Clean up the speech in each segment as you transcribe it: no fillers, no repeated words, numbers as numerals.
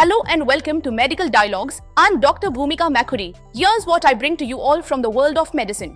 Hello and welcome to Medical Dialogues. I'm Dr. Bhumika Makhuri. Here's what I bring to you all from the world of medicine.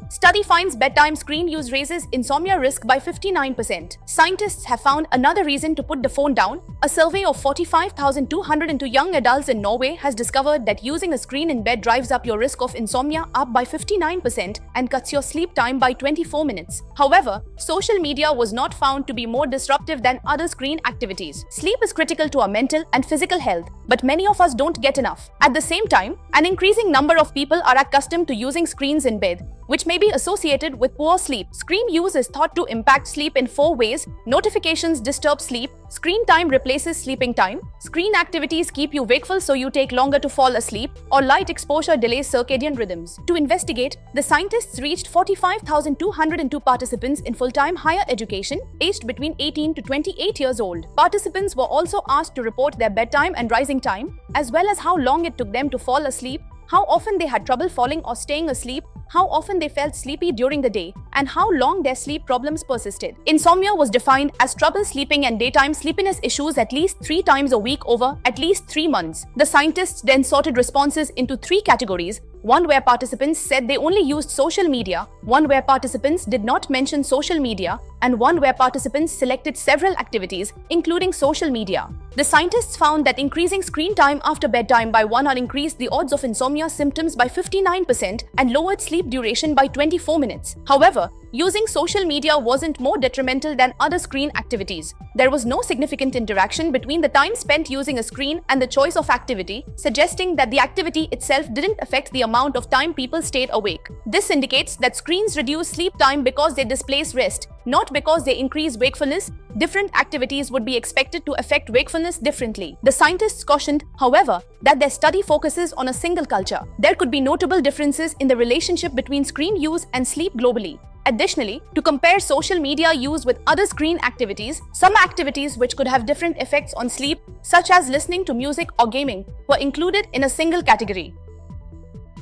Study finds bedtime screen use raises insomnia risk by 59%. Scientists have found another reason to put the phone down. A survey of 45,202 young adults in Norway has discovered that using a screen in bed drives up your risk of insomnia up by 59% and cuts your sleep time by 24 minutes. However, social media was not found to be more disruptive than other screen activities. Sleep is critical to our mental and physical health, but many of us don't get enough. At the same time, an increasing number of people are accustomed to using screens in bed, which may be associated with poor sleep. Screen use is thought to impact sleep in 4 ways. Notifications disturb sleep. Screen time replaces sleeping time. Screen activities keep you wakeful so you take longer to fall asleep. Or light exposure delays circadian rhythms. To investigate, the scientists reached 45,202 participants in full-time higher education, aged between 18 to 28 years old. Participants were also asked to report their bedtime and rising time, as well as how long it took them to fall asleep, how often they had trouble falling or staying asleep, how often they felt sleepy during the day, and how long their sleep problems persisted. Insomnia was defined as trouble sleeping and daytime sleepiness issues at least 3 times a week over at least 3 months. The scientists then sorted responses into 3 categories: one where participants said they only used social media, one where participants did not mention social media, and one where participants selected several activities, including social media. The scientists found that increasing screen time after bedtime by 1 hour increased the odds of insomnia symptoms by 59% and lowered sleep duration by 24 minutes. However, using social media wasn't more detrimental than other screen activities. There was no significant interaction between the time spent using a screen and the choice of activity, suggesting that the activity itself didn't affect the amount of time people stayed awake. This indicates that screens reduce sleep time because they displace rest, not because they increase wakefulness. Different activities would be expected to affect wakefulness differently. The scientists cautioned, however, that their study focuses on a single culture. There could be notable differences in the relationship between screen use and sleep globally. Additionally, to compare social media use with other screen activities, some activities which could have different effects on sleep, such as listening to music or gaming, were included in a single category.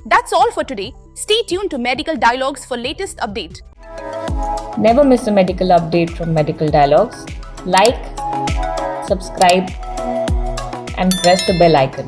That's all for today. Stay tuned to Medical Dialogues for latest update. Never miss a medical update from Medical Dialogues. Like, subscribe, and press the bell icon.